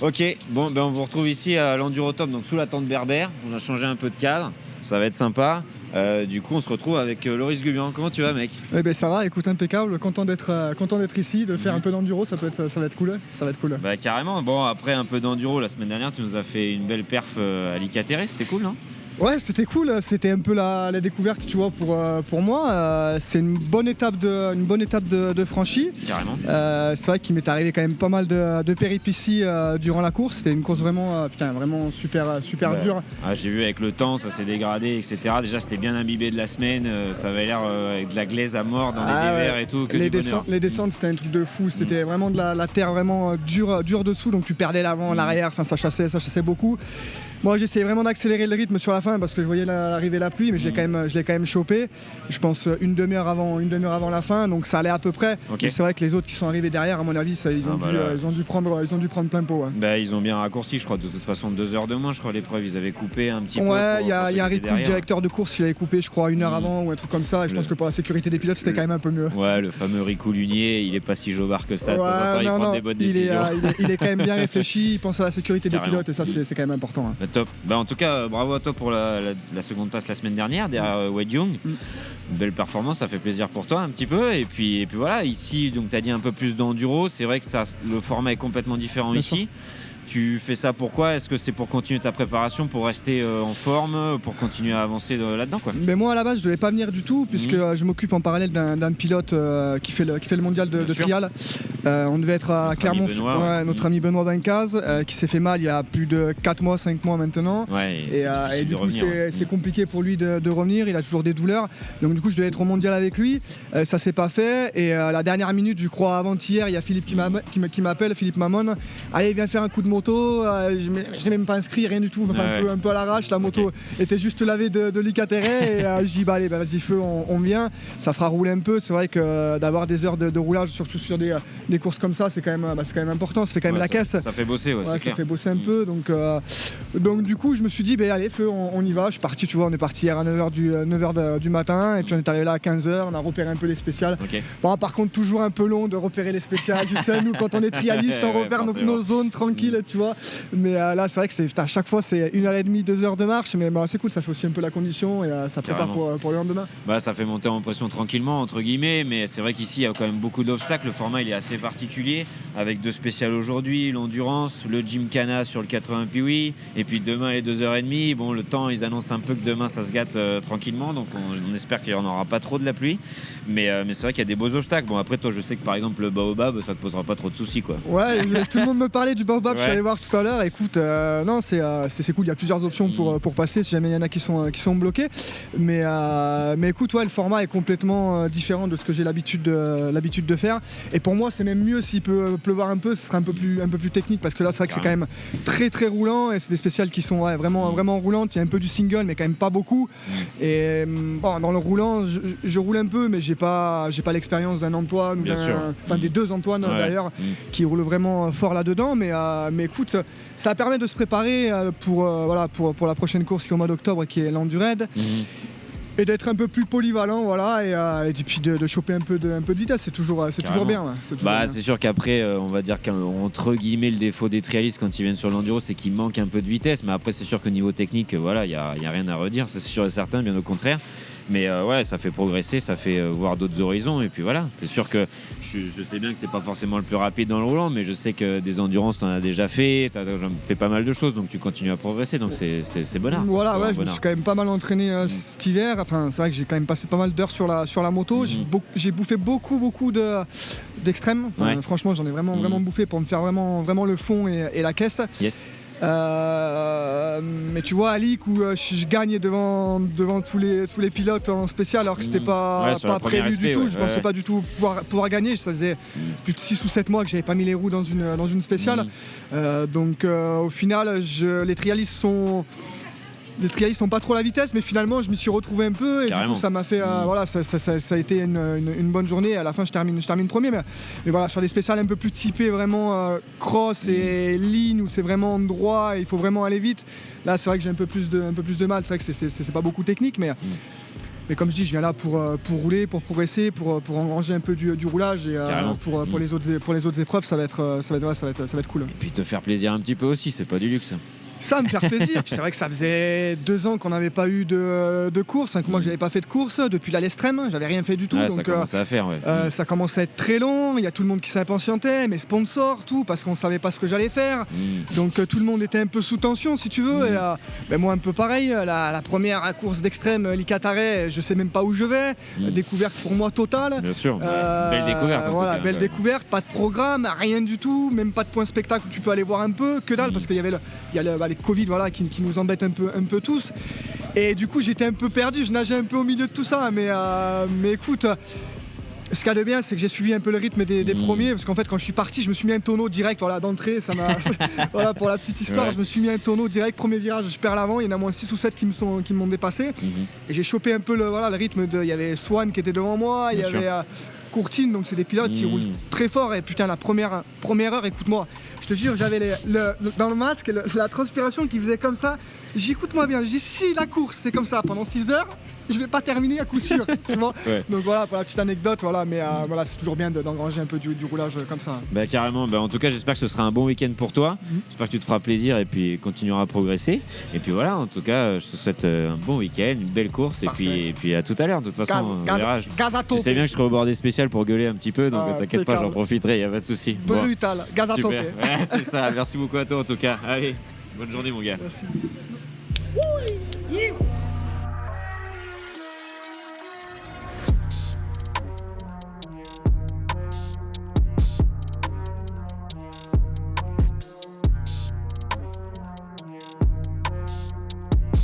Ok, bon, on vous retrouve ici à l'Endurotop, donc sous la tente berbère. On a changé un peu de cadre, ça va être sympa. Du coup, on se retrouve avec Loris Gubian. Comment tu vas, mec? Eh ben ça va, écoute, impeccable. Content d'être ici, de faire un peu d'enduro, ça va être cool. Ça va être cool. Bah carrément. Bon, après un peu d'enduro, la semaine dernière, tu nous as fait une belle perf à l'Icaterre, c'était cool, non? Ouais, c'était cool. C'était un peu la découverte, tu vois, pour moi. C'est une bonne étape de franchie. Carrément. C'est vrai qu'il m'est arrivé quand même pas mal de péripéties durant la course. C'était une course vraiment super dure. Ah, j'ai vu avec le temps, ça s'est dégradé, etc. Déjà, c'était bien imbibé de la semaine. Ça avait l'air avec de la glaise à mort dans les dévers et tout. Les descentes, c'était un truc de fou. C'était vraiment de la terre vraiment dure dessous. Donc tu perdais l'avant, l'arrière. Enfin, ça chassait beaucoup. Moi, j'essayais vraiment d'accélérer le rythme sur la fin parce que je voyais arriver la pluie, mais je l'ai quand même chopé. Je pense une demi-heure avant la fin, donc ça allait à peu près. Okay. Et c'est vrai que les autres qui sont arrivés derrière, à mon avis, ils ont dû prendre plein pot. Ouais. Bah, ils ont bien raccourci, je crois. De toute façon, 2 heures de moins, je crois, l'épreuve. Ils avaient coupé un petit peu. Ouais, il y a Rico, le directeur de course, il avait coupé, je crois, 1 heure avant ou un truc comme ça. Et je pense que pour la sécurité des pilotes, c'était quand même un peu mieux. Ouais, le fameux Rico Lunier, il est pas si jobard que ça. De temps en temps, il prend des bonnes décisions. Il est quand même bien réfléchi, il pense à la sécurité des pilotes et ça, c'est quand même important. Hein. Bah, top. Bah, en tout cas, bravo à toi pour la seconde place la semaine dernière derrière Wade Young. Une belle performance, ça fait plaisir pour toi un petit peu. Et puis voilà, ici, donc tu as dit un peu plus d'enduro. C'est vrai que le format est complètement différent bien ici. Sûr. Tu fais ça pourquoi? Est-ce que c'est pour continuer ta préparation, pour rester en forme, pour continuer à avancer là-dedans, quoi? Mais moi à la base je devais pas venir du tout puisque je m'occupe en parallèle d'un pilote qui fait le mondial de trial. On devait être à Clermont, notre ami Benoît Bencaz qui s'est fait mal il y a plus de 5 mois maintenant. Ouais, et du coup c'est compliqué pour lui de revenir, il a toujours des douleurs. Donc du coup je devais être au mondial avec lui, ça s'est pas fait et à la dernière minute, je crois avant-hier, il y a Philippe qui m'appelle, Philippe Mamon. Allez, viens faire un coup de moto. Je n'ai même pas inscrit, rien du tout, un peu à l'arrache. La moto était juste lavée de l'Icaterre et je dis bah allez, vas-y feu, on vient, ça fera rouler un peu. C'est vrai que d'avoir des heures de roulage, surtout sur des courses comme ça, c'est quand même important, ça fait quand même la caisse. Ça fait bosser, c'est clair. Ça fait bosser un peu, donc du coup je me suis dit bah allez feu, on y va. Je suis parti, tu vois, on est parti hier à 9h du matin et puis on est arrivé là à 15h, on a repéré un peu les spéciales. Bon, par contre toujours un peu long de repérer les spéciales, tu sais, nous quand on est trialiste on repère nos zones tranquilles, tu vois. Mais là c'est vrai que à chaque fois c'est 1h30, 2 heures de marche, mais c'est cool, ça fait aussi un peu la condition et ça prépare pour le lendemain. Bah, ça fait monter en pression tranquillement entre guillemets, mais c'est vrai qu'ici il y a quand même beaucoup d'obstacles. Le format il est assez particulier avec 2 spéciales aujourd'hui, l'endurance, le Gymkhana sur le 80 Piwi et puis demain les 2h30. Bon, le temps ils annoncent un peu que demain ça se gâte tranquillement, donc on espère qu'il n'y en aura pas trop de la pluie, mais c'est vrai qu'il y a des beaux obstacles. Bon, après toi je sais que par exemple le baobab ça te posera pas trop de soucis, quoi. Ouais, tout le monde me parlait du baobab, je suis allé voir tout à l'heure. Écoute, non, c'est cool, il y a plusieurs options pour passer si jamais il y en a qui sont bloqués, mais écoute, ouais, le format est complètement différent de ce que j'ai l'habitude de faire, et pour moi c'est même mieux s'il peut pleuvoir un peu, ce sera un peu plus technique, parce que là c'est vrai que c'est quand même très très roulant et c'est des spéciales qui sont vraiment roulantes. Il y a un peu du single mais quand même pas beaucoup, et bon, dans le roulant je roule un peu, mais j'ai pas l'expérience d'un Antoine ou des 2 Antoine d'ailleurs qui roulent vraiment fort là-dedans, mais écoute, ça permet de se préparer pour la prochaine course qui est au mois d'octobre, qui est l'Endured. Et d'être un peu plus polyvalent, et puis de choper un peu de vitesse, c'est toujours bien. Ouais, c'est sûr qu'après, on va dire qu'entre guillemets, le défaut des trialistes quand ils viennent sur l'enduro, c'est qu'il manque un peu de vitesse. Mais après, c'est sûr qu'au niveau technique, il y a rien à redire, c'est sûr et certain, bien au contraire. Mais ça fait progresser, ça fait voir d'autres horizons. Et puis voilà, c'est sûr que je sais bien que t'es pas forcément le plus rapide dans le roulant, mais je sais que des endurances t'en as déjà fait, t'as fait pas mal de choses, donc tu continues à progresser, donc c'est bonhard. Voilà, je me suis quand même pas mal entraîné cet hiver. Enfin, c'est vrai que j'ai quand même passé pas mal d'heures sur la moto. J'ai bouffé beaucoup d'extrêmes. Franchement, j'en ai vraiment bouffé pour me faire vraiment le fond et la caisse. Yes. Mais tu vois, à Lick où je gagne devant tous les pilotes en spécial, alors que c'était pas prévu du tout. Je pensais pas du tout pouvoir gagner. Ça faisait plus de 6 ou 7 mois que j'avais pas mis les roues dans une spéciale. Donc au final, les trialistes sont pas trop la vitesse, mais finalement je m'y suis retrouvé un peu et du coup ça m'a fait ça a été une bonne journée. À la fin je termine premier, mais voilà, sur des spéciales un peu plus typées vraiment cross et ligne, où c'est vraiment droit et il faut vraiment aller vite, là c'est vrai que j'ai un peu plus de mal. C'est vrai que c'est pas beaucoup technique, mais Mais comme je dis, je viens là pour rouler, pour progresser, pour engranger un peu du roulage et pour les autres épreuves, ça va être cool. Et puis te faire plaisir un petit peu aussi, c'est pas du luxe. Ça me faire plaisir. Puis c'est vrai que ça faisait 2 ans qu'on n'avait pas eu de course, que moi je n'avais pas fait de course depuis l'Allée Extrême, j'avais rien fait du tout. Ouais, donc ça commençait à faire, ouais. Ça commençait à être très long, il y a tout le monde qui s'impatientait, mes sponsors, tout, parce qu'on savait pas ce que j'allais faire. Donc tout le monde était un peu sous tension si tu veux. Et moi un peu pareil, la première course d'extrême, Licataret, je sais même pas où je vais. Découverte pour moi totale. Bien sûr, belle découverte. Voilà, belle découverte, pas de programme, rien du tout, même pas de point spectacle où tu peux aller voir un peu, que dalle, parce qu'il y avait les Covid qui nous embêtent un peu tous. Et du coup j'étais un peu perdu, je nageais un peu au milieu de tout ça, mais écoute, ce qu'il y a de bien, c'est que j'ai suivi un peu le rythme des premiers, parce qu'en fait quand je suis parti, je me suis mis un tonneau direct, d'entrée, ça m'a voilà, pour la petite histoire, je me suis mis un tonneau direct, premier virage, je perds l'avant, il y en a moins 6 ou 7 qui m'ont dépassé, et j'ai chopé un peu le rythme il y avait Swan qui était devant moi, il y avait Courtine, donc c'est des pilotes qui roulent très fort, et putain la première heure, écoute-moi, je te jure, j'avais dans le masque la transpiration qui faisait comme ça. J'écoute-moi bien, je dis si la course c'est comme ça pendant 6 heures, je vais pas terminer à coup sûr. Tu vois. Donc voilà, pour la petite anecdote, mais voilà, c'est toujours bien d'engranger un peu du roulage comme ça. Bah carrément, en tout cas j'espère que ce sera un bon week-end pour toi. J'espère que tu te feras plaisir et puis continueras à progresser. Et puis voilà, en tout cas, je te souhaite un bon week-end, une belle course et puis à tout à l'heure. De toute façon, tu sais bien que je serai au bord des spéciales pour gueuler un petit peu, donc t'inquiète pas, j'en profiterai, y a pas de souci. Brutal, gaz à toper. Ouais, c'est ça, merci beaucoup à toi en tout cas. Allez, bonne journée mon gars. Merci.